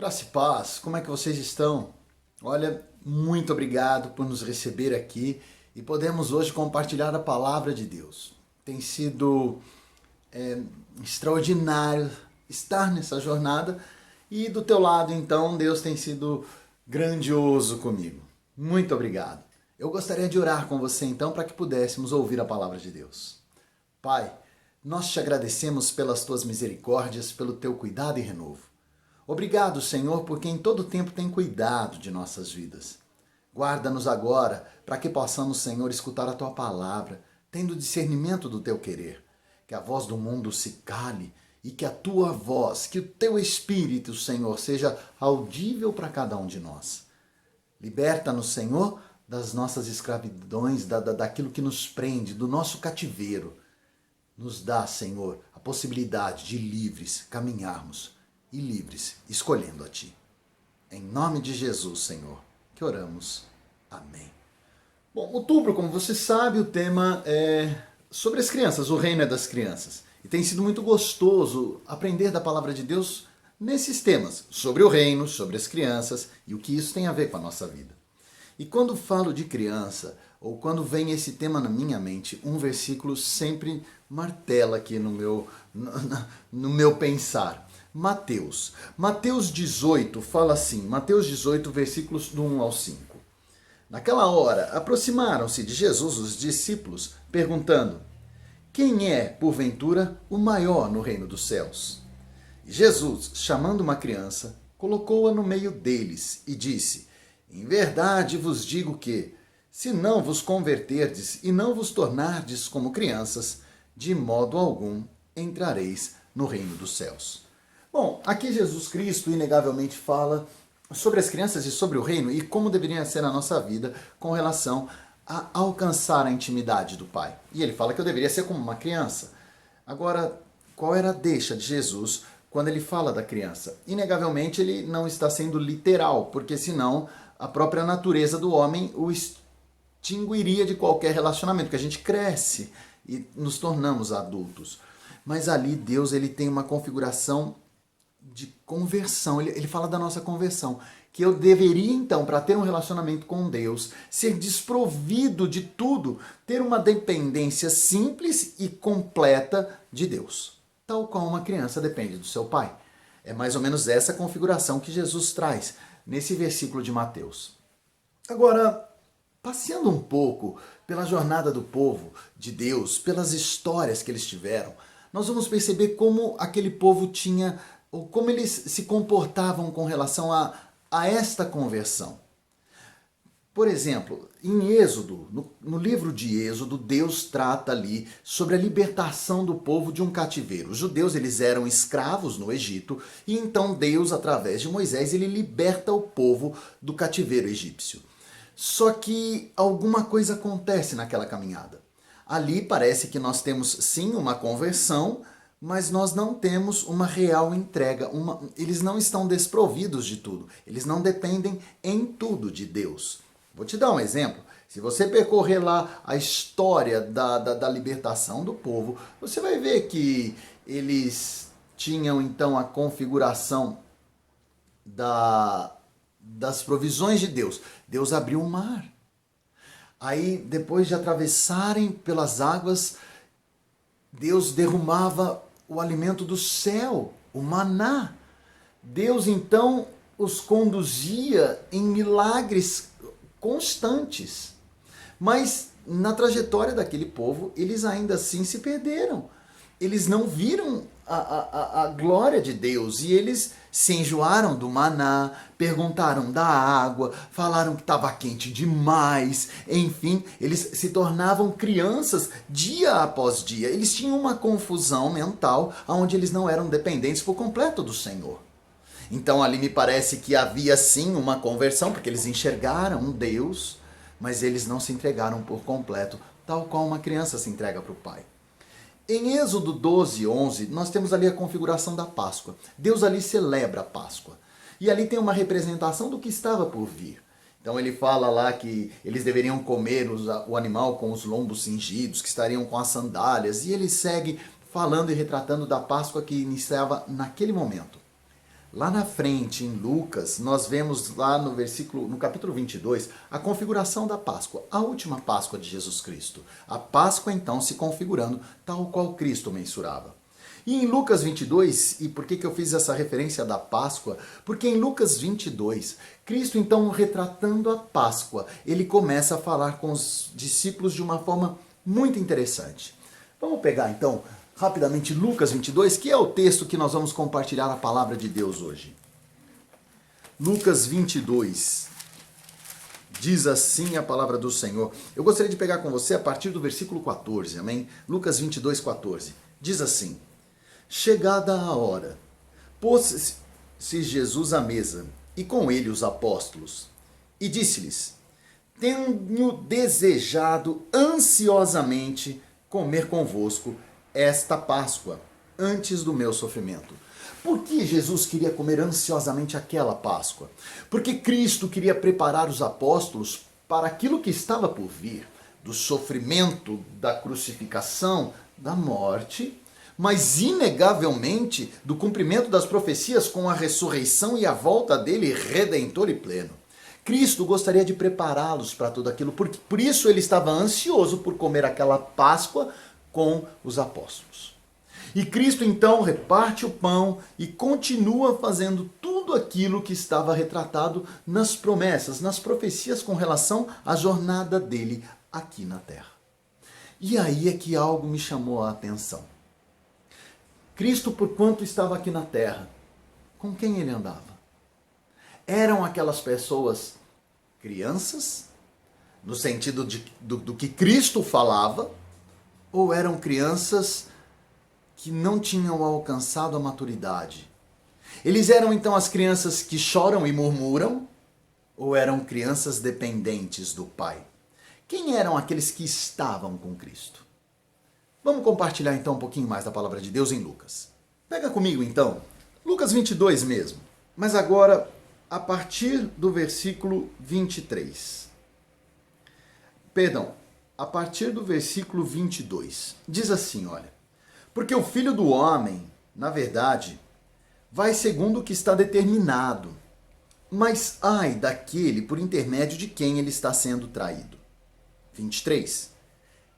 Graça e paz, como é que vocês estão? Olha, muito obrigado por nos receber aqui e podemos hoje compartilhar a palavra de Deus. Tem sido extraordinário estar nessa jornada e do teu lado, então, Deus tem sido grandioso comigo. Muito obrigado. Eu gostaria de orar com você, então, para que pudéssemos ouvir a palavra de Deus. Pai, nós te agradecemos pelas tuas misericórdias, pelo teu cuidado e renovo. Obrigado, Senhor, porque em todo tempo tem cuidado de nossas vidas. Guarda-nos agora para que possamos, Senhor, escutar a tua palavra, tendo discernimento do teu querer. Que a voz do mundo se cale e que a tua voz, que o teu Espírito, Senhor, seja audível para cada um de nós. Liberta-nos, Senhor, das nossas escravidões, daquilo que nos prende, do nosso cativeiro. Nos dá, Senhor, a possibilidade de livres caminharmos e livres, escolhendo a Ti. Em nome de Jesus, Senhor, que oramos. Amém. Bom, outubro, como você sabe, o tema é sobre as crianças, o reino é das crianças. E tem sido muito gostoso aprender da palavra de Deus nesses temas, sobre o reino, sobre as crianças e o que isso tem a ver com a nossa vida. E quando falo de criança, ou quando vem esse tema na minha mente, um versículo sempre martela aqui no meu pensar. Mateus 18 fala assim, Mateus 18, versículos do 1 ao 5. Naquela hora, aproximaram-se de Jesus os discípulos, perguntando: quem é, porventura, o maior no reino dos céus? E Jesus, chamando uma criança, colocou-a no meio deles e disse: em verdade vos digo que, se não vos converterdes e não vos tornardes como crianças, de modo algum entrareis no reino dos céus. Bom, aqui Jesus Cristo inegavelmente fala sobre as crianças e sobre o reino e como deveria ser a nossa vida com relação a alcançar a intimidade do Pai. E ele fala que eu deveria ser como uma criança. Agora, qual era a deixa de Jesus quando ele fala da criança? Inegavelmente ele não está sendo literal, porque senão a própria natureza do homem o extinguiria de qualquer relacionamento, porque a gente cresce e nos tornamos adultos. Mas ali Deus ele tem uma configuração de conversão, ele fala da nossa conversão, que eu deveria então, para ter um relacionamento com Deus, ser desprovido de tudo, ter uma dependência simples e completa de Deus, tal qual uma criança depende do seu pai. É mais ou menos essa configuração que Jesus traz nesse versículo de Mateus. Agora, passeando um pouco pela jornada do povo de Deus, pelas histórias que eles tiveram, nós vamos perceber como aquele povo tinha, ou como eles se comportavam com relação a esta conversão. Por exemplo, em Êxodo, no livro de Êxodo, Deus trata ali sobre a libertação do povo de um cativeiro. Os judeus eles eram escravos no Egito e então Deus, através de Moisés, ele liberta o povo do cativeiro egípcio. Só que alguma coisa acontece naquela caminhada. Ali parece que nós temos sim uma conversão, mas nós não temos uma real entrega. Eles não estão desprovidos de tudo. Eles não dependem em tudo de Deus. Vou te dar um exemplo. Se você percorrer lá a história da libertação do povo, você vai ver que eles tinham então a configuração das provisões de Deus. Deus abriu o mar. Aí, depois de atravessarem pelas águas, Deus derramava o alimento do céu, o maná. Deus, então, os conduzia em milagres constantes. Mas, na trajetória daquele povo, eles ainda assim se perderam. Eles não viram a glória de Deus e eles se enjoaram do maná, perguntaram da água, falaram que estava quente demais, enfim, eles se tornavam crianças dia após dia. Eles tinham uma confusão mental onde eles não eram dependentes por completo do Senhor. Então ali me parece que havia sim uma conversão, porque eles enxergaram um Deus, mas eles não se entregaram por completo, tal qual uma criança se entrega para o pai. Em Êxodo 12, 11, nós temos ali a configuração da Páscoa. Deus ali celebra a Páscoa. E ali tem uma representação do que estava por vir. Então ele fala lá que eles deveriam comer o animal com os lombos cingidos, que estariam com as sandálias. E ele segue falando e retratando da Páscoa que iniciava naquele momento. Lá na frente, em Lucas, nós vemos lá no capítulo 22, a configuração da Páscoa, a última Páscoa de Jesus Cristo. A Páscoa, então, se configurando tal qual Cristo mensurava. E em Lucas 22, e por que eu fiz essa referência da Páscoa? Porque em Lucas 22, Cristo, então, retratando a Páscoa, ele começa a falar com os discípulos de uma forma muito interessante. Vamos pegar, então, rapidamente Lucas 22, que é o texto que nós vamos compartilhar a palavra de Deus hoje. Lucas 22, diz assim a palavra do Senhor. Eu gostaria de pegar com você a partir do versículo 14, amém? Lucas 22, 14. Diz assim: chegada a hora, pôs-se Jesus à mesa, e com ele os apóstolos, e disse-lhes: tenho desejado ansiosamente comer convosco esta Páscoa, antes do meu sofrimento. Por que Jesus queria comer ansiosamente aquela Páscoa? Porque Cristo queria preparar os apóstolos para aquilo que estava por vir, do sofrimento, da crucificação, da morte, mas inegavelmente do cumprimento das profecias com a ressurreição e a volta dele redentor e pleno. Cristo gostaria de prepará-los para tudo aquilo, por isso ele estava ansioso por comer aquela Páscoa com os apóstolos. E Cristo então reparte o pão e continua fazendo tudo aquilo que estava retratado nas promessas, nas profecias com relação à jornada dele aqui na terra. E aí é que algo me chamou a atenção. Cristo, por quanto estava aqui na terra, com quem ele andava? Eram aquelas pessoas crianças, no sentido do que Cristo falava, ou eram crianças que não tinham alcançado a maturidade? Eles eram então as crianças que choram e murmuram, ou eram crianças dependentes do Pai? Quem eram aqueles que estavam com Cristo? Vamos compartilhar então um pouquinho mais da palavra de Deus em Lucas. Pega comigo então, Lucas 22 mesmo, mas agora a partir do versículo 23. Perdão, a partir do versículo 22. Diz assim, olha: porque o Filho do Homem, na verdade, vai segundo o que está determinado, mas ai daquele por intermédio de quem ele está sendo traído. 23.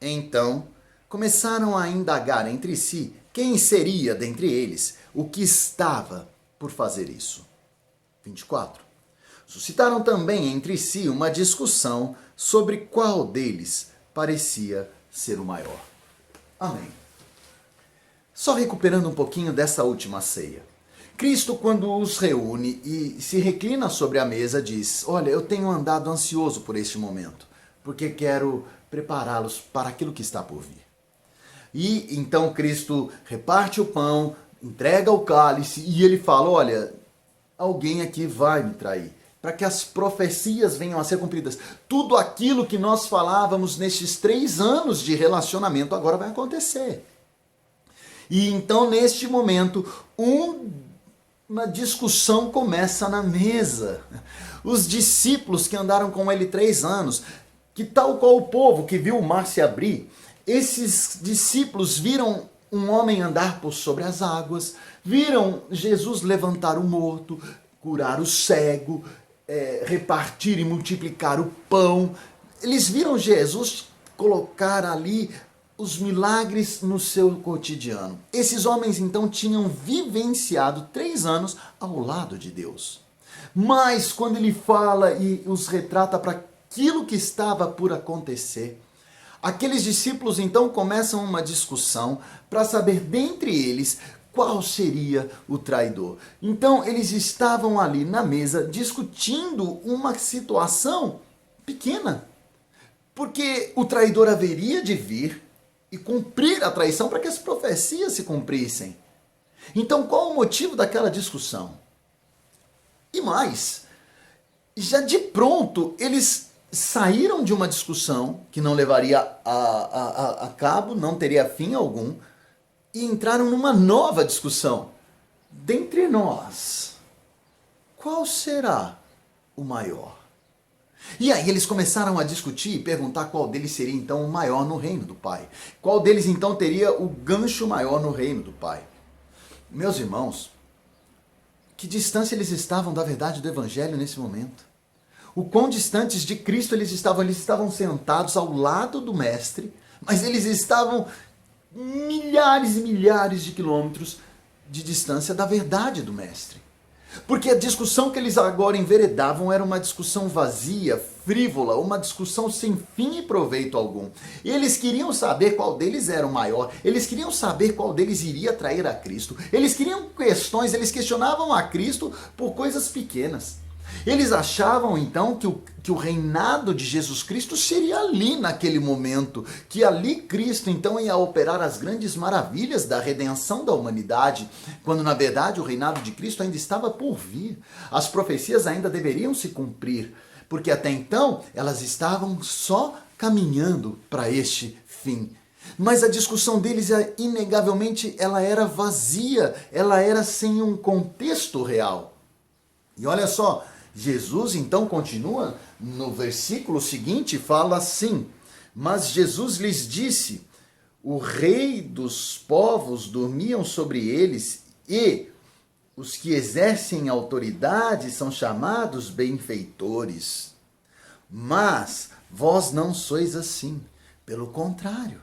Então começaram a indagar entre si quem seria dentre eles o que estava por fazer isso. 24. Suscitaram também entre si uma discussão sobre qual deles parecia ser o maior. Amém. Só recuperando um pouquinho dessa última ceia. Cristo, quando os reúne e se reclina sobre a mesa, diz: olha, eu tenho andado ansioso por este momento, porque quero prepará-los para aquilo que está por vir. E então Cristo reparte o pão, entrega o cálice e ele fala: olha, alguém aqui vai me trair, para que as profecias venham a ser cumpridas. Tudo aquilo que nós falávamos nestes 3 anos de relacionamento agora vai acontecer. E então, neste momento, uma discussão começa na mesa. Os discípulos que andaram com ele 3 anos, que tal qual o povo que viu o mar se abrir, esses discípulos viram um homem andar por sobre as águas, viram Jesus levantar o morto, curar o cego, repartir e multiplicar o pão. Eles viram Jesus colocar ali os milagres no seu cotidiano. Esses homens então tinham vivenciado 3 anos ao lado de Deus. Mas quando ele fala e os retrata para aquilo que estava por acontecer, aqueles discípulos então começam uma discussão para saber dentre eles qual seria o traidor. Então eles estavam ali na mesa discutindo uma situação pequena, porque o traidor haveria de vir e cumprir a traição para que as profecias se cumprissem. Então qual o motivo daquela discussão? E mais, já de pronto eles saíram de uma discussão que não levaria a cabo, não teria fim algum, e entraram numa nova discussão. Dentre nós, qual será o maior? E aí eles começaram a discutir e perguntar qual deles seria então o maior no reino do Pai. Qual deles então teria o gancho maior no reino do Pai. Meus irmãos, que distância eles estavam da verdade do Evangelho nesse momento. O quão distantes de Cristo eles estavam sentados ao lado do Mestre, mas eles estavam milhares e milhares de quilômetros de distância da verdade do Mestre. Porque a discussão que eles agora enveredavam era uma discussão vazia, frívola, uma discussão sem fim e proveito algum. E eles queriam saber qual deles era o maior, eles queriam saber qual deles iria trair a Cristo. Eles queriam questões, eles questionavam a Cristo por coisas pequenas. Eles achavam então que o reinado de Jesus Cristo seria ali naquele momento, que ali Cristo então ia operar as grandes maravilhas da redenção da humanidade, quando na verdade o reinado de Cristo ainda estava por vir. As profecias ainda deveriam se cumprir, porque até então elas estavam só caminhando para este fim. Mas a discussão deles, inegavelmente, ela era vazia, ela era sem um contexto real. E olha só, Jesus então continua no versículo seguinte, fala assim: mas Jesus lhes disse, o rei dos povos dormiam sobre eles e os que exercem autoridade são chamados benfeitores. Mas vós não sois assim, pelo contrário.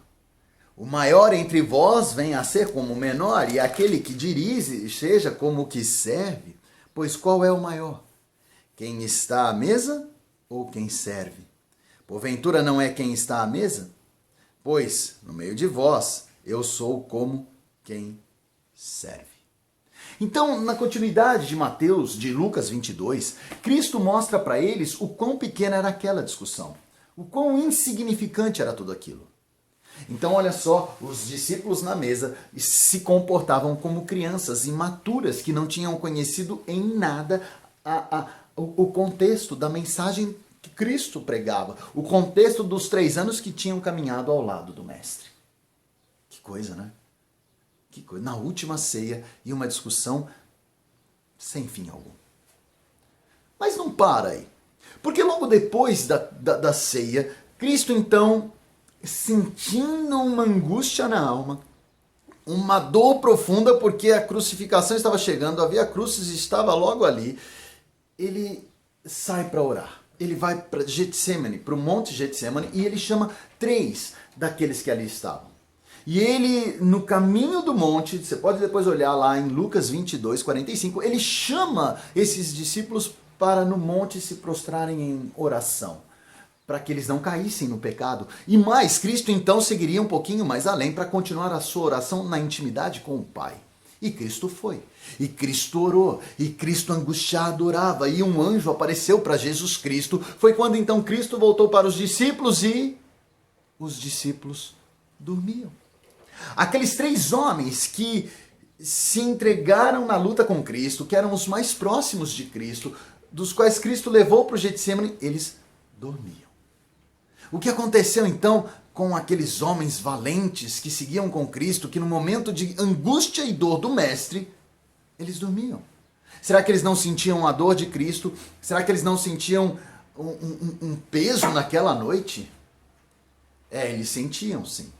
O maior entre vós vem a ser como o menor, e aquele que dirige seja como o que serve. Pois qual é o maior? Quem está à mesa ou quem serve? Porventura não é quem está à mesa? Pois, no meio de vós, eu sou como quem serve. Então, na continuidade de Mateus, de Lucas 22, Cristo mostra para eles o quão pequena era aquela discussão, o quão insignificante era tudo aquilo. Então, olha só, os discípulos na mesa se comportavam como crianças imaturas que não tinham conhecido em nada o contexto da mensagem que Cristo pregava, o contexto dos 3 anos que tinham caminhado ao lado do Mestre. Que coisa, né? Que coisa. Na última ceia e uma discussão sem fim algum. Mas não para aí. Porque logo depois da ceia, Cristo então, sentindo uma angústia na alma, uma dor profunda, porque a crucificação estava chegando, a Via Crucis estava logo ali, ele sai para orar. Ele vai para Getsemane, para o Monte Getsemane, e ele chama 3 daqueles que ali estavam. E ele, no caminho do monte, você pode depois olhar lá em Lucas 22, 45, ele chama esses discípulos para no monte se prostrarem em oração, para que eles não caíssem no pecado. E mais, Cristo então seguiria um pouquinho mais além para continuar a sua oração na intimidade com o Pai. E Cristo foi. E Cristo orou. E Cristo angustiado orava. E um anjo apareceu para Jesus Cristo. Foi quando então Cristo voltou para os discípulos e os discípulos dormiam. Aqueles 3 homens que se entregaram na luta com Cristo, que eram os mais próximos de Cristo, dos quais Cristo levou para o Getsemane, eles dormiam. O que aconteceu então com aqueles homens valentes que seguiam com Cristo, que no momento de angústia e dor do Mestre, eles dormiam? Será que eles não sentiam a dor de Cristo? Será que eles não sentiam um peso naquela noite? Eles sentiam, sim.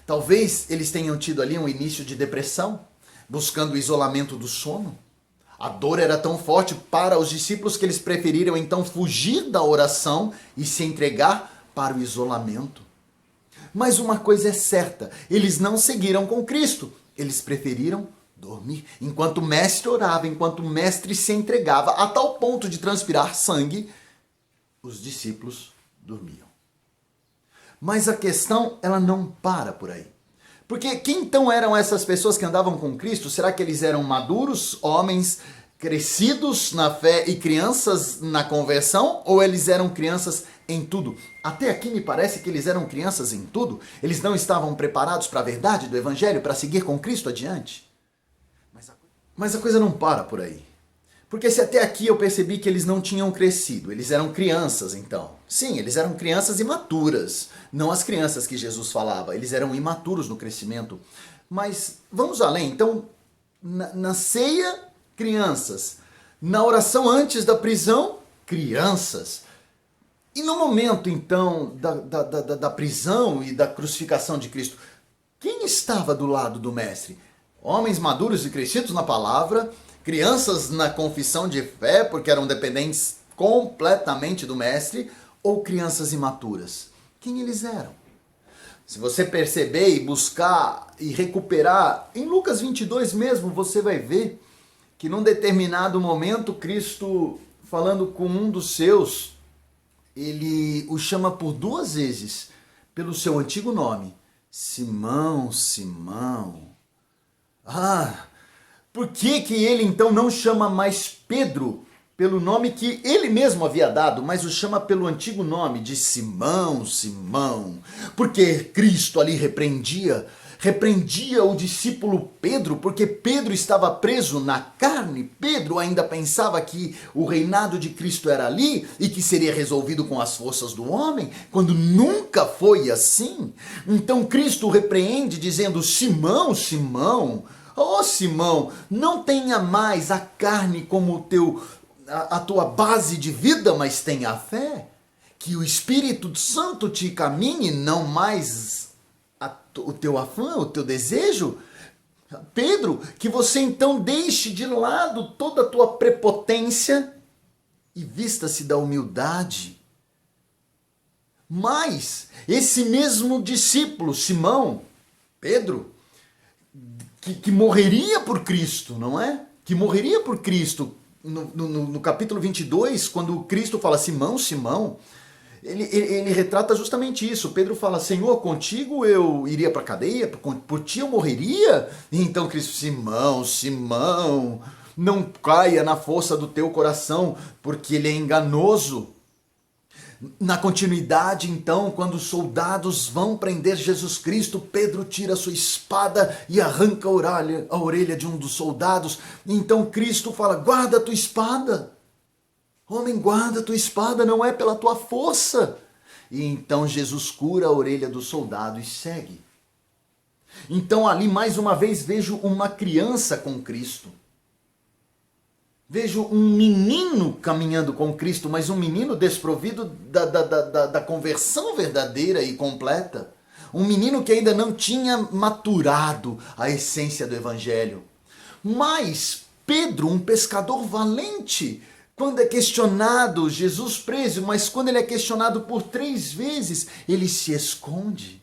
Talvez eles tenham tido ali um início de depressão, buscando o isolamento do sono. A dor era tão forte para os discípulos que eles preferiram então fugir da oração e se entregar para o isolamento. Mas uma coisa é certa, eles não seguiram com Cristo, eles preferiram dormir. Enquanto o Mestre orava, enquanto o Mestre se entregava a tal ponto de transpirar sangue, os discípulos dormiam. Mas a questão, ela não para por aí. Porque quem então eram essas pessoas que andavam com Cristo? Será que eles eram maduros, homens crescidos na fé e crianças na conversão? Ou eles eram crianças em tudo? Até aqui me parece que eles eram crianças em tudo. Eles não estavam preparados para a verdade do Evangelho, para seguir com Cristo adiante. Mas a coisa não para por aí. Porque se até aqui eu percebi que eles não tinham crescido, eles eram crianças então. Sim, eles eram crianças imaturas, não as crianças que Jesus falava, eles eram imaturos no crescimento. Mas vamos além, então, na ceia, crianças. Na oração antes da prisão, crianças. E no momento então da prisão e da crucificação de Cristo, quem estava do lado do Mestre? Homens maduros e crescidos na palavra, crianças na confissão de fé, porque eram dependentes completamente do mestre, ou crianças imaturas? Quem eles eram? Se você perceber e buscar e recuperar, em Lucas 22 mesmo, você vai ver que num determinado momento, Cristo, falando com um dos seus, ele o chama por 2 vezes pelo seu antigo nome. Simão, Simão. Por que ele então não chama mais Pedro pelo nome que ele mesmo havia dado, mas o chama pelo antigo nome de Simão, Simão? Porque Cristo ali repreendia o discípulo Pedro, porque Pedro estava preso na carne. Pedro ainda pensava que o reinado de Cristo era ali e que seria resolvido com as forças do homem, quando nunca foi assim. Então Cristo repreende dizendo: Simão, Simão, ó Simão, não tenha mais a carne como a tua base de vida, mas tenha a fé. Que o Espírito Santo te caminhe, não mais o teu afã, o teu desejo. Pedro, que você então deixe de lado toda a tua prepotência e vista-se da humildade. Mas esse mesmo discípulo, Simão, Pedro, que morreria por Cristo, não é? Que morreria por Cristo. No capítulo 22, quando Cristo fala Simão, Simão, ele retrata justamente isso. Pedro fala: Senhor, contigo eu iria para a cadeia, por ti eu morreria? E então Cristo: Simão, Simão, não caia na força do teu coração, porque ele é enganoso. Na continuidade, então, quando os soldados vão prender Jesus Cristo, Pedro tira sua espada e arranca a orelha de um dos soldados. Então Cristo fala: guarda a tua espada. Homem, guarda a tua espada, não é pela tua força. E então Jesus cura a orelha do soldado e segue. Então ali mais uma vez vejo uma criança com Cristo. Vejo um menino caminhando com Cristo, mas um menino desprovido da conversão verdadeira e completa. Um menino que ainda não tinha maturado a essência do Evangelho. Mas Pedro, um pescador valente, quando é questionado, Jesus preso, mas quando ele é questionado por 3 vezes, ele se esconde.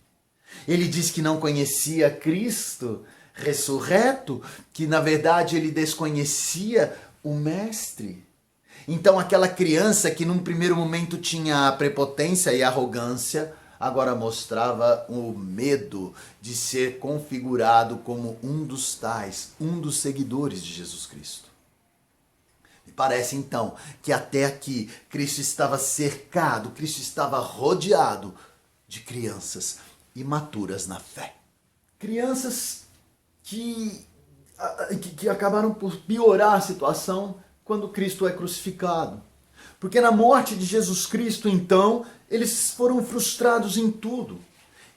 Ele diz que não conhecia Cristo ressurreto, que na verdade ele desconhecia o mestre. Então aquela criança que num primeiro momento tinha a prepotência e a arrogância, agora mostrava o medo de ser configurado como um dos tais, um dos seguidores de Jesus Cristo. Me parece então que até aqui Cristo estava cercado, Cristo estava rodeado de crianças imaturas na fé. Crianças que acabaram por piorar a situação quando Cristo é crucificado. Porque na morte de Jesus Cristo, então, eles foram frustrados em tudo.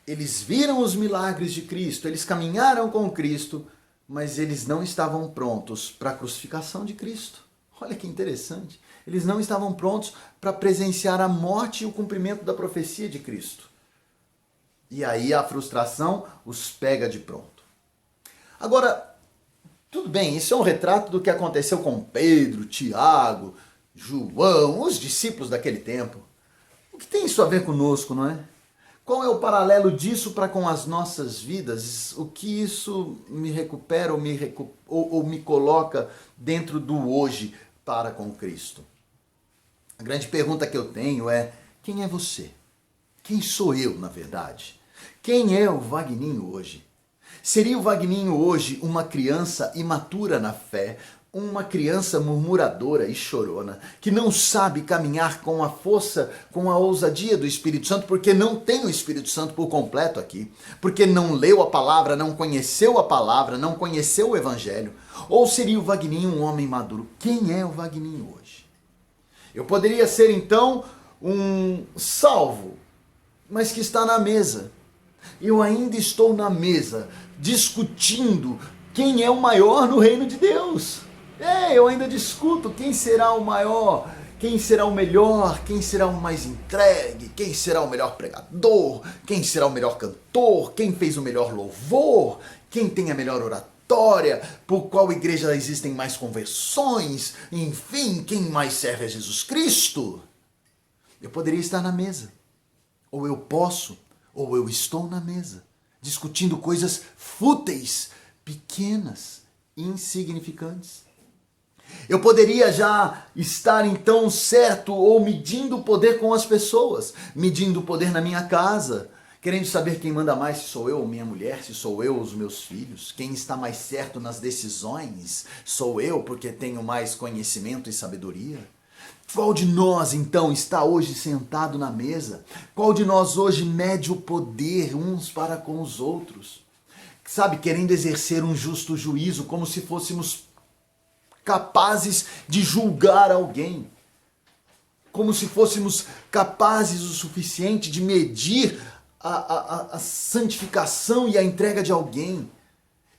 Eles viram os milagres de Cristo, eles caminharam com Cristo, mas eles não estavam prontos para a crucificação de Cristo. Olha que interessante. Eles não estavam prontos para presenciar a morte e o cumprimento da profecia de Cristo. E aí a frustração os pega de pronto. Agora, tudo bem, isso é um retrato do que aconteceu com Pedro, Tiago, João, os discípulos daquele tempo. O que tem isso a ver conosco, não é? Qual é o paralelo disso para com as nossas vidas? O que isso me recupera ou me coloca dentro do hoje para com Cristo? A grande pergunta que eu tenho é: quem é você? Quem sou eu, na verdade? Quem é o Vagninho hoje? Seria o Vagninho hoje uma criança imatura na fé, uma criança murmuradora e chorona, que não sabe caminhar com a força, com a ousadia do Espírito Santo, porque não tem o Espírito Santo por completo aqui, porque não leu a palavra, não conheceu a palavra, não conheceu o Evangelho? Ou seria o Vagninho um homem maduro? Quem é o Vagninho hoje? Eu poderia ser então um salvo, mas que está na mesa. Eu ainda estou na mesa, discutindo quem é o maior no reino de Deus. Eu ainda discuto quem será o maior, quem será o melhor, quem será o mais entregue, quem será o melhor pregador, quem será o melhor cantor, quem fez o melhor louvor, quem tem a melhor oratória. vitória, por qual igreja existem mais conversões, enfim, quem mais serve a Jesus Cristo. Eu poderia estar na mesa, ou eu posso, ou eu estou na mesa, discutindo coisas fúteis, pequenas, insignificantes. Eu poderia já estar então certo ou medindo o poder com as pessoas, medindo o poder na minha casa, querendo saber quem manda mais, se sou eu ou minha mulher, se sou eu ou os meus filhos, quem está mais certo nas decisões, sou eu porque tenho mais conhecimento e sabedoria. Qual de nós então está hoje sentado na mesa? Qual de nós hoje mede o poder uns para com os outros? Sabe, querendo exercer um justo juízo, como se fôssemos capazes de julgar alguém, como se fôssemos capazes o suficiente de medir a santificação e a entrega de alguém,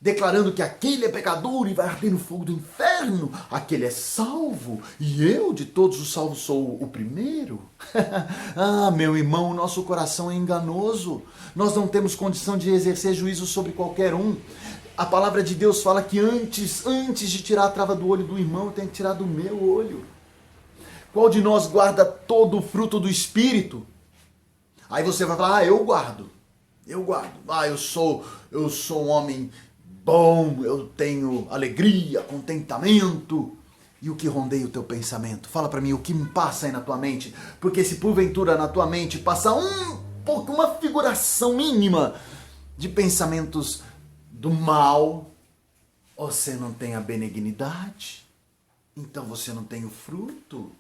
declarando que aquele é pecador e vai arder no fogo do inferno, aquele é salvo e eu de todos os salvos sou o primeiro. Ah, meu irmão, nosso coração é enganoso, nós não temos condição de exercer juízo sobre qualquer um. A palavra de Deus fala que antes de tirar a trava do olho do irmão, eu tenho que tirar do meu olho. Qual de nós guarda todo o fruto do Espírito? Aí você vai falar, eu guardo. Ah, eu sou um homem bom, eu tenho alegria, contentamento. E o que rondeia o teu pensamento? Fala para mim o que me passa aí na tua mente. Porque se porventura na tua mente passa uma figuração mínima de pensamentos do mal, você não tem a benignidade, então você não tem o fruto,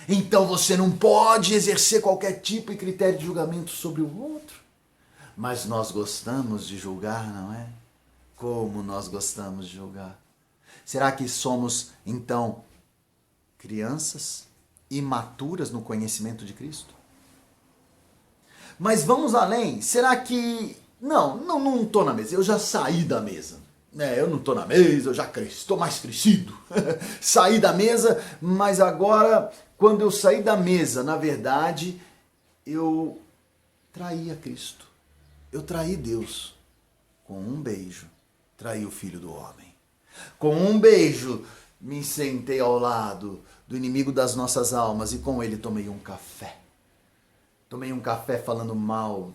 então você não pode exercer qualquer tipo de critério de julgamento sobre o outro. Mas nós gostamos de julgar, não é? Como nós gostamos de julgar. Será que somos, então, crianças imaturas no conhecimento de Cristo? Mas vamos além, será que não estou na mesa, eu já saí da mesa. Eu não estou na mesa, eu já estou mais crescido. Saí da mesa, mas agora, quando eu saí da mesa, na verdade, eu traí a Cristo. Eu traí Deus. Com um beijo, traí o Filho do Homem. Com um beijo, me sentei ao lado do inimigo das nossas almas e com ele tomei um café. Tomei um café falando mal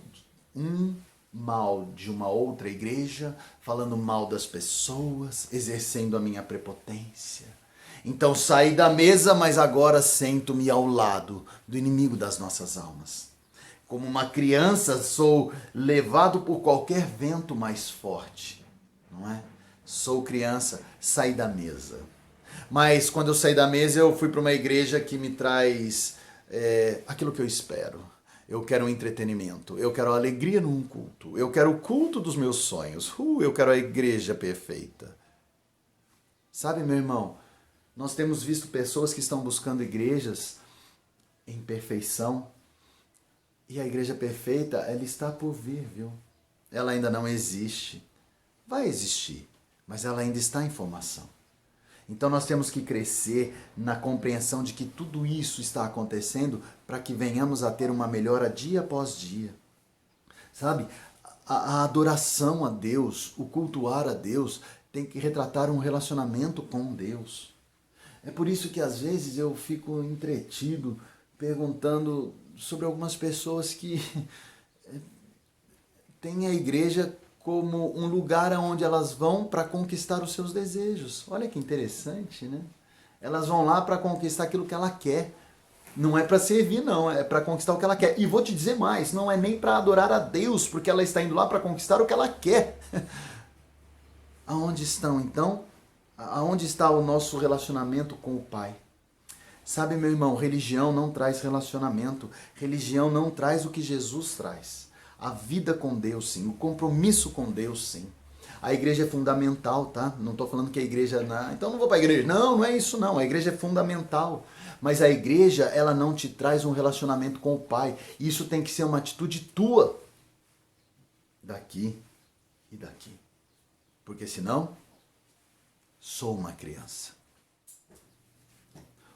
de uma outra igreja, falando mal das pessoas, exercendo a minha prepotência. Então saí da mesa, mas agora sento-me ao lado do inimigo das nossas almas. Como uma criança, sou levado por qualquer vento mais forte, não é? Sou criança, saí da mesa. Mas quando eu saí da mesa, eu fui para uma igreja que me traz aquilo que eu espero. Eu quero um entretenimento, eu quero a alegria num culto, eu quero o culto dos meus sonhos, eu quero a igreja perfeita. Sabe, meu irmão, nós temos visto pessoas que estão buscando igrejas em perfeição, e a igreja perfeita, ela está por vir, viu? Ela ainda não existe. Vai existir, mas ela ainda está em formação. Então nós temos que crescer na compreensão de que tudo isso está acontecendo para que venhamos a ter uma melhora dia após dia. Sabe, a adoração a Deus, o cultuar a Deus, tem que retratar um relacionamento com Deus. É por isso que às vezes eu fico entretido perguntando sobre algumas pessoas que têm a igreja como um lugar onde elas vão para conquistar os seus desejos. Olha que interessante, né? Elas vão lá para conquistar aquilo que ela quer. Não é para servir, não. É para conquistar o que ela quer. E vou te dizer mais, não é nem para adorar a Deus, porque ela está indo lá para conquistar o que ela quer. Aonde estão, então? Aonde está o nosso relacionamento com o Pai? Sabe, meu irmão, religião não traz relacionamento. Religião não traz o que Jesus traz. A vida com Deus, sim. O compromisso com Deus, sim. A igreja é fundamental, tá? Não estou falando que a igreja... então não vou para a igreja. Não é isso não. A igreja é fundamental. Mas a igreja, ela não te traz um relacionamento com o Pai. Isso tem que ser uma atitude tua. Daqui e daqui. Porque senão, sou uma criança.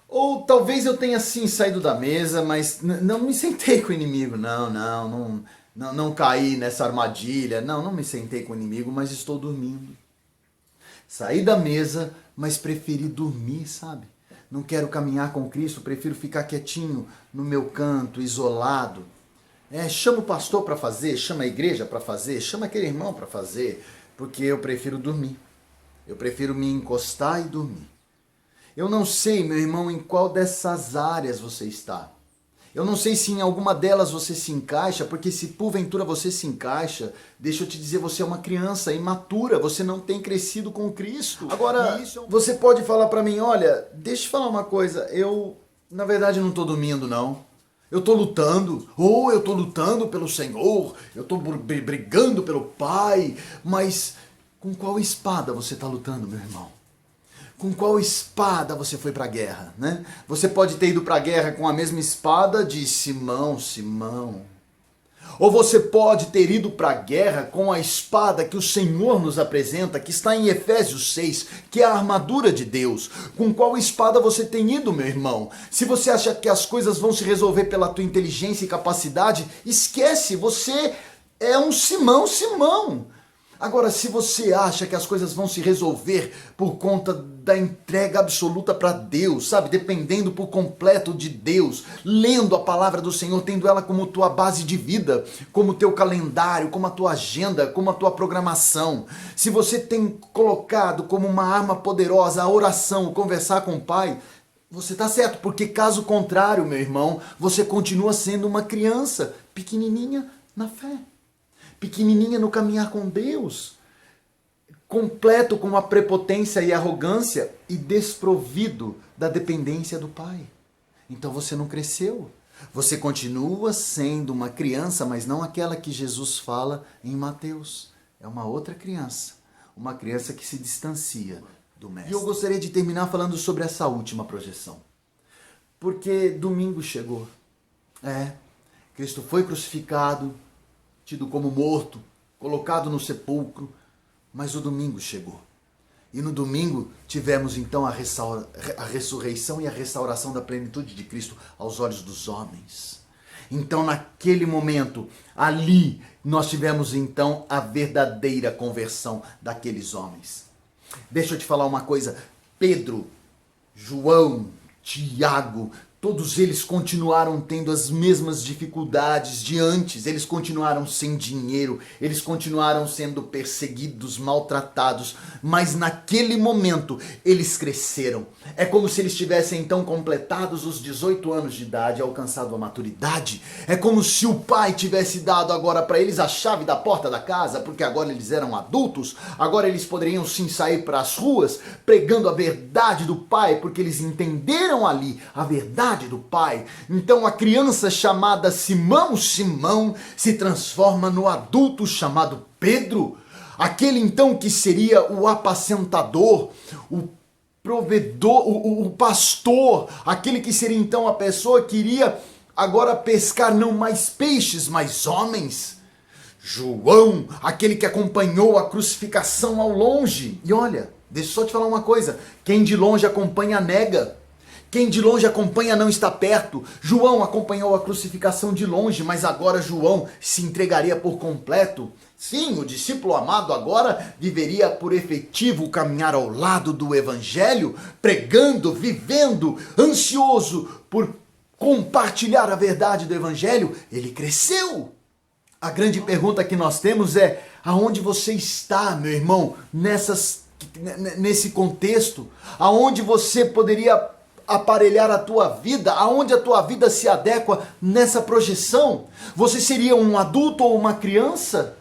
Ou talvez eu tenha sim saído da mesa, mas não me sentei com o inimigo. Não caí nessa armadilha. Não me sentei com o inimigo, mas estou dormindo. Saí da mesa, mas preferi dormir, sabe? Não quero caminhar com Cristo, prefiro ficar quietinho no meu canto, isolado. Chama o pastor para fazer, chama a igreja para fazer, chama aquele irmão para fazer, porque eu prefiro dormir. Eu prefiro me encostar e dormir. Eu não sei, meu irmão, em qual dessas áreas você está. Eu não sei se em alguma delas você se encaixa, porque se porventura você se encaixa, deixa eu te dizer, você é uma criança imatura, você não tem crescido com Cristo. Agora, você pode falar para mim, olha, deixa eu te falar uma coisa, eu, na verdade, não estou dormindo, não. Eu estou lutando, ou eu estou lutando pelo Senhor, eu estou brigando pelo Pai, mas com qual espada você está lutando, meu irmão? Com qual espada você foi para a guerra, né? Você pode ter ido para a guerra com a mesma espada de Simão. Ou você pode ter ido para a guerra com a espada que o Senhor nos apresenta, que está em Efésios 6, que é a armadura de Deus. Com qual espada você tem ido, meu irmão? Se você acha que as coisas vão se resolver pela tua inteligência e capacidade, esquece, você é um Simão. Agora, se você acha que as coisas vão se resolver por conta da entrega absoluta para Deus, sabe? Dependendo por completo de Deus, lendo a palavra do Senhor, tendo ela como tua base de vida, como teu calendário, como a tua agenda, como a tua programação. Se você tem colocado como uma arma poderosa a oração, conversar com o Pai, você está certo, porque caso contrário, meu irmão, você continua sendo uma criança pequenininha na fé. Pequenininha no caminhar com Deus, completo com a prepotência e arrogância e desprovido da dependência do Pai. Então você não cresceu. Você continua sendo uma criança, mas não aquela que Jesus fala em Mateus. É uma outra criança, uma criança que se distancia do Mestre. E eu gostaria de terminar falando sobre essa última projeção. Porque domingo chegou. Cristo foi crucificado, tido como morto, colocado no sepulcro, mas o domingo chegou. E no domingo tivemos então a ressurreição e a restauração da plenitude de Cristo aos olhos dos homens. Então naquele momento, ali, nós tivemos então a verdadeira conversão daqueles homens. Deixa eu te falar uma coisa, Pedro, João, Tiago, todos eles continuaram tendo as mesmas dificuldades de antes, eles continuaram sem dinheiro, eles continuaram sendo perseguidos, maltratados, mas naquele momento eles cresceram. É como se eles tivessem então completados os 18 anos de idade, alcançado a maturidade. É como se o pai tivesse dado agora para eles a chave da porta da casa, porque agora eles eram adultos, agora eles poderiam sim sair para as ruas pregando a verdade do pai, porque eles entenderam ali a verdade do Pai. Então a criança chamada Simão se transforma no adulto chamado Pedro, aquele então que seria o apacentador, o provedor, o pastor, aquele que seria então a pessoa que iria agora pescar não mais peixes, mas homens. João, aquele que acompanhou a crucificação ao longe. E olha, deixa eu só te falar uma coisa, quem de longe acompanha nega. Quem de longe acompanha não está perto. João acompanhou a crucificação de longe, mas agora João se entregaria por completo. Sim, o discípulo amado agora viveria por efetivo caminhar ao lado do Evangelho, pregando, vivendo, ansioso por compartilhar a verdade do Evangelho. Ele cresceu. A grande pergunta que nós temos é: aonde você está, meu irmão, nesse contexto? Aonde você poderia aparelhar a tua vida, aonde a tua vida se adequa nessa projeção? Você seria um adulto ou uma criança?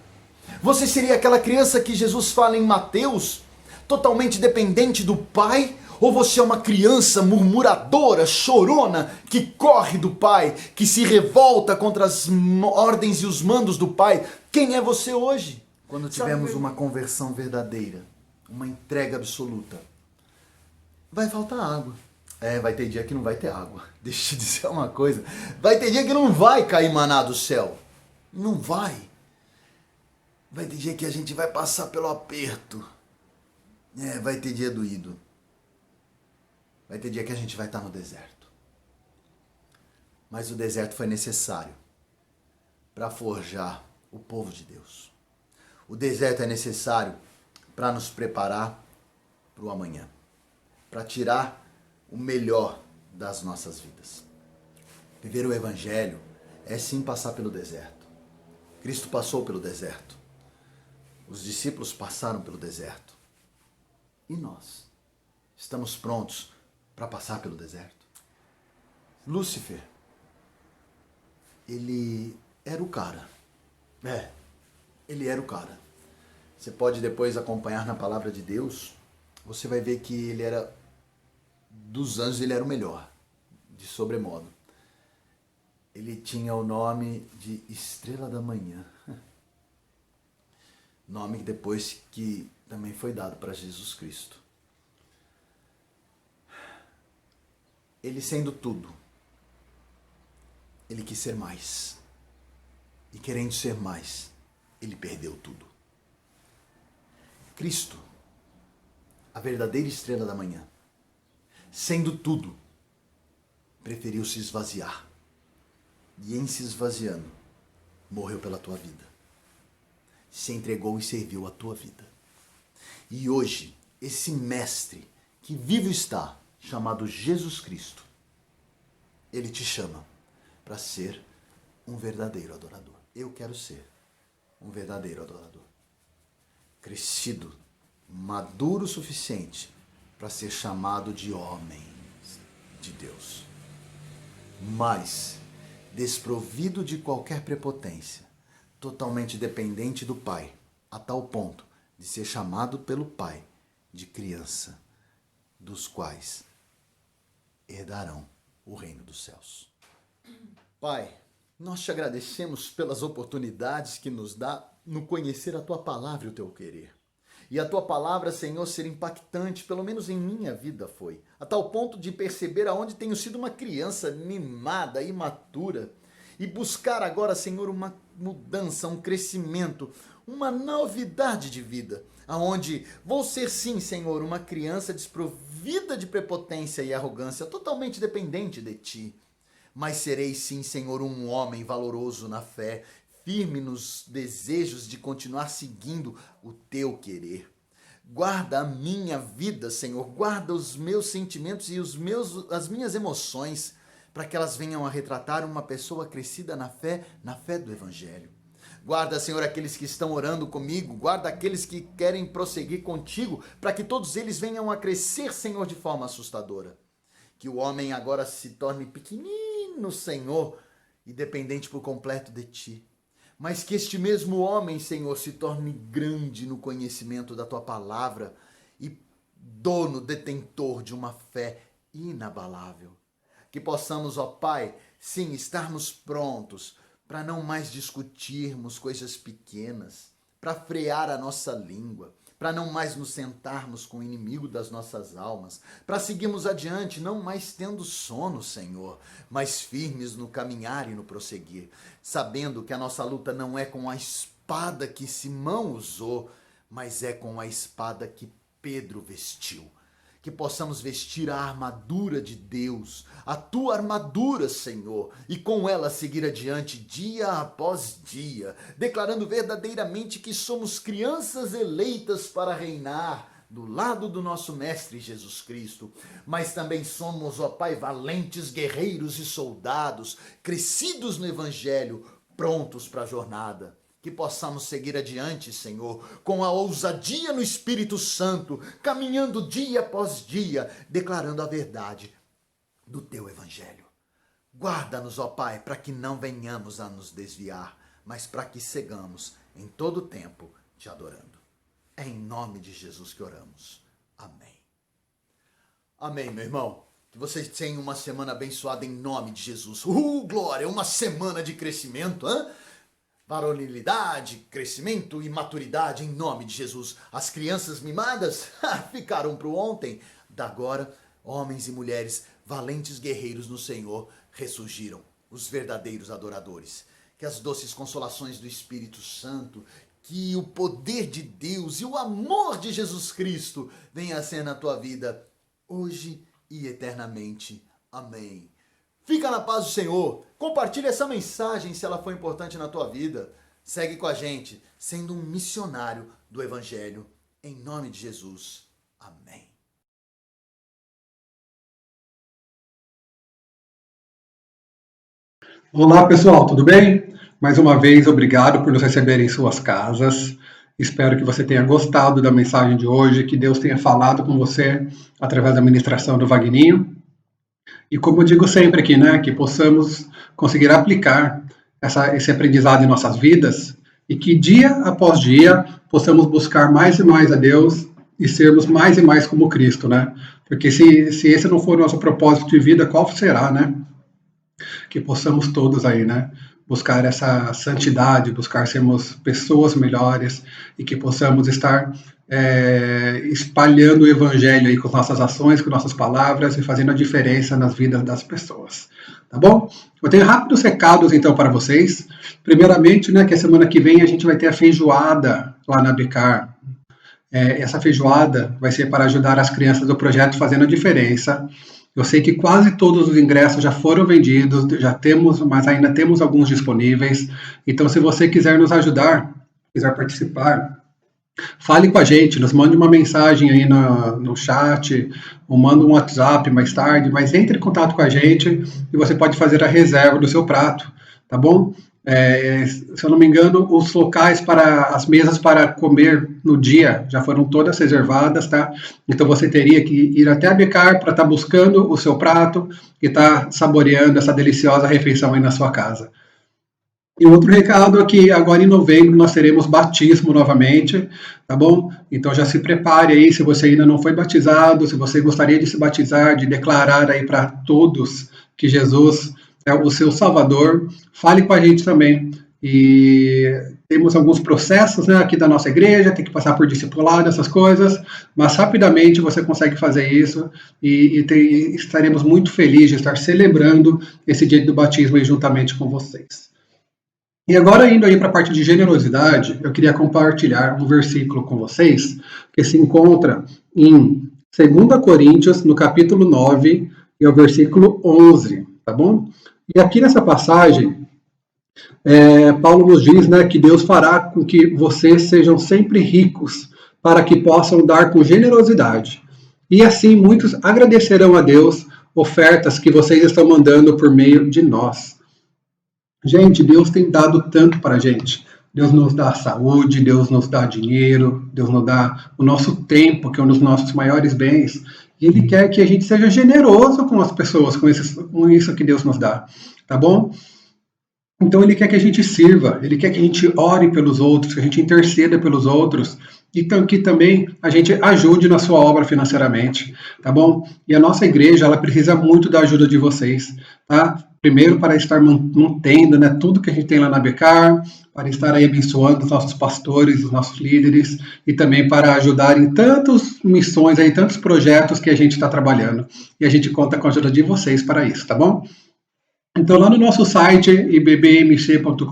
Você seria aquela criança que Jesus fala em Mateus, totalmente dependente do Pai? Ou você é uma criança murmuradora, chorona, que corre do Pai, que se revolta contra as ordens e os mandos do Pai? Quem é você hoje? Quando tivermos uma conversão verdadeira, uma entrega absoluta, vai faltar água. Vai ter dia que não vai ter água. Deixa eu te dizer uma coisa. Vai ter dia que não vai cair maná do céu. Não vai. Vai ter dia que a gente vai passar pelo aperto. Vai ter dia doído. Vai ter dia que a gente vai estar no deserto. Mas o deserto foi necessário para forjar o povo de Deus. O deserto é necessário para nos preparar para o amanhã, para tirar o melhor das nossas vidas. Viver o Evangelho é sim passar pelo deserto. Cristo passou pelo deserto. Os discípulos passaram pelo deserto. E nós? Estamos prontos para passar pelo deserto? Lúcifer, ele era o cara. Ele era o cara. Você pode depois acompanhar na palavra de Deus, você vai ver que ele era, dos anjos, ele era o melhor, de sobremodo. Ele tinha o nome de Estrela da Manhã. Nome que depois que também foi dado para Jesus Cristo. Ele sendo tudo, ele quis ser mais. E querendo ser mais, ele perdeu tudo. Cristo, a verdadeira estrela da manhã, sendo tudo, preferiu se esvaziar. E em se esvaziando, morreu pela tua vida. Se entregou e serviu a tua vida. E hoje, esse mestre que vivo está, chamado Jesus Cristo, ele te chama para ser um verdadeiro adorador. Eu quero ser um verdadeiro adorador. Crescido, maduro o suficiente para ser chamado de homem de Deus. Mas desprovido de qualquer prepotência, totalmente dependente do Pai, a tal ponto de ser chamado pelo Pai de criança, dos quais herdarão o reino dos céus. Pai, nós te agradecemos pelas oportunidades que nos dá no conhecer a tua palavra e o teu querer. E a tua palavra, Senhor, ser impactante, pelo menos em minha vida foi, a tal ponto de perceber aonde tenho sido uma criança mimada, imatura, e buscar agora, Senhor, uma mudança, um crescimento, uma novidade de vida, aonde vou ser sim, Senhor, uma criança desprovida de prepotência e arrogância, totalmente dependente de ti. Mas serei sim, Senhor, um homem valoroso na fé, firme nos desejos de continuar seguindo o teu querer. Guarda a minha vida, Senhor, guarda os meus sentimentos e as minhas emoções, para que elas venham a retratar uma pessoa crescida na fé do Evangelho. Guarda, Senhor, aqueles que estão orando comigo, guarda aqueles que querem prosseguir contigo, para que todos eles venham a crescer, Senhor, de forma assustadora. Que o homem agora se torne pequenino, Senhor, e dependente por completo de ti. Mas que este mesmo homem, Senhor, se torne grande no conhecimento da tua palavra e dono, detentor de uma fé inabalável. Que possamos, ó Pai, sim, estarmos prontos para não mais discutirmos coisas pequenas, para frear a nossa língua, para não mais nos sentarmos com o inimigo das nossas almas, para seguirmos adiante, não mais tendo sono, Senhor, mas firmes no caminhar e no prosseguir, sabendo que a nossa luta não é com a espada que Simão usou, mas é com a espada que Pedro vestiu. Que possamos vestir a armadura de Deus, a tua armadura, Senhor, e com ela seguir adiante dia após dia, declarando verdadeiramente que somos crianças eleitas para reinar do lado do nosso Mestre Jesus Cristo, mas também somos, ó Pai, valentes guerreiros e soldados, crescidos no Evangelho, prontos para a jornada. Que possamos seguir adiante, Senhor, com a ousadia no Espírito Santo, caminhando dia após dia, declarando a verdade do teu Evangelho. Guarda-nos, ó Pai, para que não venhamos a nos desviar, mas para que sigamos em todo o tempo te adorando. É em nome de Jesus que oramos. Amém. Amém, meu irmão. Que vocês tenham uma semana abençoada em nome de Jesus. Glória! Uma semana de crescimento, hein? Varonilidade, crescimento e maturidade em nome de Jesus. As crianças mimadas ficaram para o ontem. Da agora, homens e mulheres, valentes guerreiros no Senhor, ressurgiram, os verdadeiros adoradores. Que as doces consolações do Espírito Santo, que o poder de Deus e o amor de Jesus Cristo venha a ser na tua vida, hoje e eternamente. Amém. Fica na paz do Senhor. Compartilhe essa mensagem se ela for importante na tua vida. Segue com a gente, sendo um missionário do Evangelho. Em nome de Jesus. Amém. Olá, pessoal, tudo bem? Mais uma vez, obrigado por nos receber em suas casas. Espero que você tenha gostado da mensagem de hoje, que Deus tenha falado com você através da ministração do Vagninho. E como eu digo sempre aqui, né, que possamos conseguir aplicar esse aprendizado em nossas vidas e que dia após dia possamos buscar mais e mais a Deus e sermos mais e mais como Cristo, né? Porque se esse não for o nosso propósito de vida, qual será, né? Que possamos todos aí, né, buscar essa santidade, buscar sermos pessoas melhores e que possamos estar espalhando o evangelho aí com nossas ações, com nossas palavras e fazendo a diferença nas vidas das pessoas. Tá bom? Eu tenho rápidos recados então para vocês. Primeiramente, né, que a semana que vem a gente vai ter a feijoada lá na Becar. Essa feijoada vai ser para ajudar as crianças do projeto Fazendo a Diferença. Eu sei que quase todos os ingressos já foram vendidos, já temos, mas ainda temos alguns disponíveis. Então, se você quiser nos ajudar, quiser participar, fale com a gente, nos mande uma mensagem aí no chat, ou manda um WhatsApp mais tarde, mas entre em contato com a gente e você pode fazer a reserva do seu prato, tá bom? Se eu não me engano, os locais para as mesas para comer no dia já foram todas reservadas, tá? Então você teria que ir até a Becar para estar buscando o seu prato e estar saboreando essa deliciosa refeição aí na sua casa. E outro recado é que agora em novembro nós teremos batismo novamente, tá bom? Então já se prepare aí, se você ainda não foi batizado, se você gostaria de se batizar, de declarar aí para todos que Jesus é o seu Salvador, fale com a gente também. E temos alguns processos, né, aqui da nossa igreja, tem que passar por discipulado, essas coisas, mas rapidamente você consegue fazer isso e estaremos muito felizes de estar celebrando esse dia do batismo aí juntamente com vocês. E agora, indo aí para a parte de generosidade, eu queria compartilhar um versículo com vocês, que se encontra em 2 Coríntios, no capítulo 9, e é o versículo 11, tá bom? E aqui nessa passagem, Paulo nos diz, né, que Deus fará com que vocês sejam sempre ricos, para que possam dar com generosidade. E assim muitos agradecerão a Deus ofertas que vocês estão mandando por meio de nós. Gente, Deus tem dado tanto para a gente. Deus nos dá saúde, Deus nos dá dinheiro, Deus nos dá o nosso tempo, que é um dos nossos maiores bens. E Ele quer que a gente seja generoso com as pessoas, com isso que Deus nos dá, tá bom? Então Ele quer que a gente sirva, Ele quer que a gente ore pelos outros, que a gente interceda pelos outros, e que também a gente ajude na sua obra financeiramente, tá bom? E a nossa igreja, ela precisa muito da ajuda de vocês, tá? Primeiro, para estar mantendo, né, tudo que a gente tem lá na Becar, para estar aí abençoando os nossos pastores, os nossos líderes, e também para ajudar em tantas missões, aí, tantos projetos que a gente está trabalhando. E a gente conta com a ajuda de vocês para isso, tá bom? Então, lá no nosso site, ibbmc.com.br,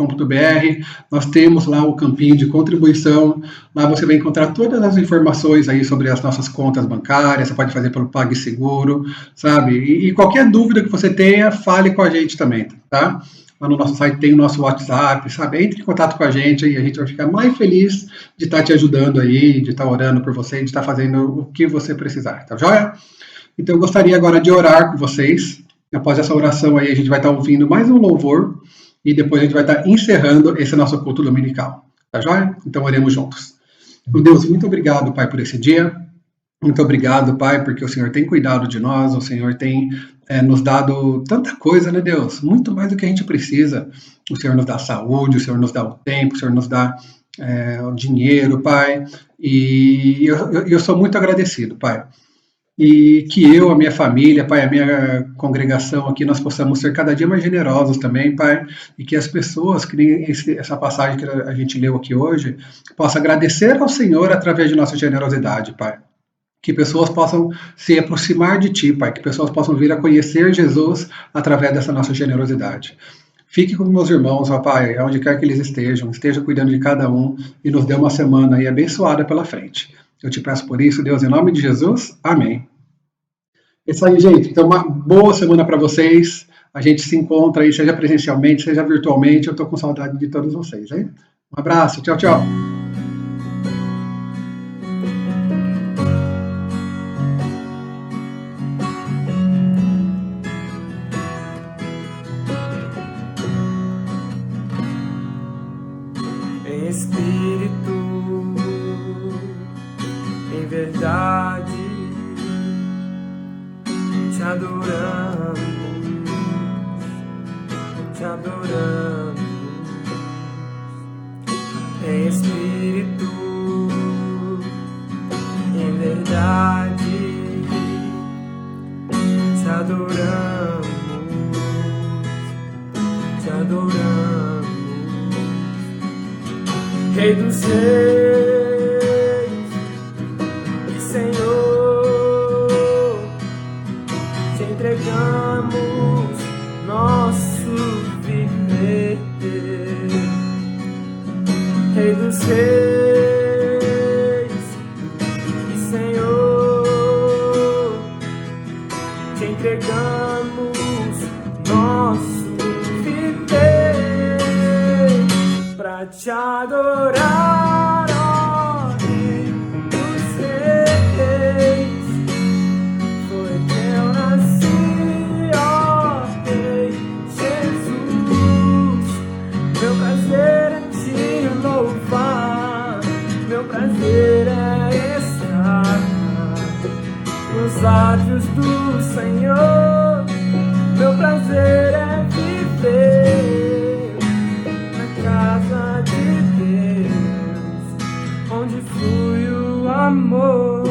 nós temos lá o campinho de contribuição. Lá você vai encontrar todas as informações aí sobre as nossas contas bancárias, você pode fazer pelo PagSeguro, sabe? E qualquer dúvida que você tenha, fale com a gente também, tá? Lá no nosso site tem o nosso WhatsApp, sabe? Entre em contato com a gente e a gente vai ficar mais feliz de estar te ajudando aí, de estar orando por você, de estar fazendo o que você precisar, tá joia? Então, eu gostaria agora de orar com vocês. Após essa oração aí, a gente vai estar ouvindo mais um louvor e depois a gente vai estar encerrando esse nosso culto dominical. Tá joia? Então, oremos juntos. Meu Deus, muito obrigado, Pai, por esse dia. Muito obrigado, Pai, porque o Senhor tem cuidado de nós, o Senhor tem nos dado tanta coisa, né, Deus? Muito mais do que a gente precisa. O Senhor nos dá saúde, o Senhor nos dá o tempo, o Senhor nos dá o dinheiro, Pai. E eu sou muito agradecido, Pai. E que eu, a minha família, Pai, a minha congregação aqui, nós possamos ser cada dia mais generosos também, Pai, e que as pessoas, que nem essa passagem que a gente leu aqui hoje, possam agradecer ao Senhor através de nossa generosidade, Pai. Que pessoas possam se aproximar de Ti, Pai, que pessoas possam vir a conhecer Jesus através dessa nossa generosidade. Fique com meus irmãos, ó Pai, onde quer que eles estejam, esteja cuidando de cada um e nos dê uma semana aí abençoada pela frente. Eu te peço por isso, Deus, em nome de Jesus. Amém. É isso aí, gente. Então, uma boa semana para vocês. A gente se encontra aí, seja presencialmente, seja virtualmente. Eu estou com saudade de todos vocês, hein? Um abraço. Tchau, tchau. adoramos, te adoramos, em espírito, em verdade, te adoramos, te adoramos, Rei dos Reis e Senhor, te entregamos nosso viver. Rei dos Reis e Senhor, te entregamos nosso viver pra te adorar, ó Rei dos Reis. Foi que eu nasci, ó Rei Jesus. Meu prazer é te louvar, meu prazer é estar nos átrios do Senhor. Meu prazer é viver na casa de Deus, onde flui o amor.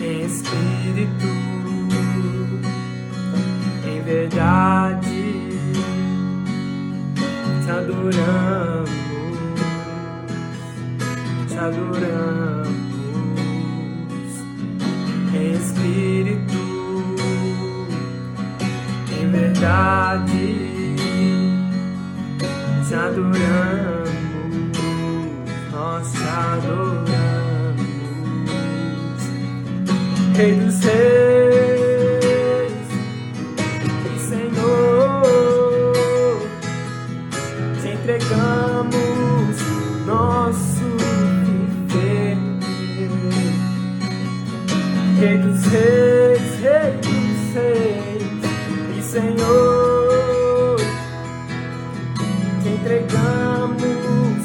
Em espírito, em verdade, te adoramos, te adoramos. Em espírito, em verdade, te adoramos, nós te adoramos. Rei dos Reis e Senhor, te entregamos nosso viver. Rei dos Reis, Rei dos Reis e Senhor, te entregamos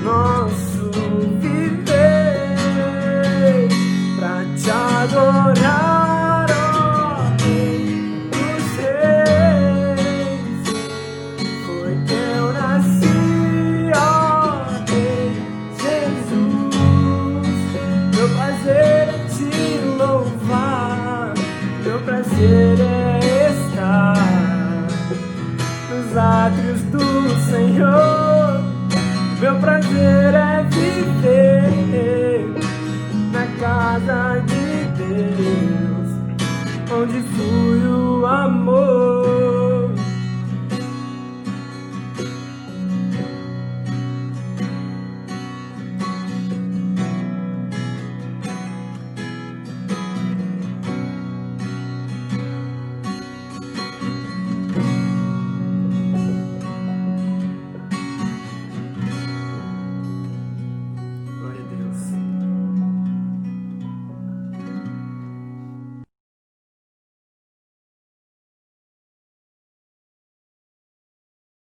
nosso viver pra te adorar, ó Rei dos Reis. Foi que eu nasci, ó Rei Jesus. Meu prazer é te louvar, meu prazer é estar nos átrios do Senhor. Meu prazer é viver na casa de Deus, onde flui o amor.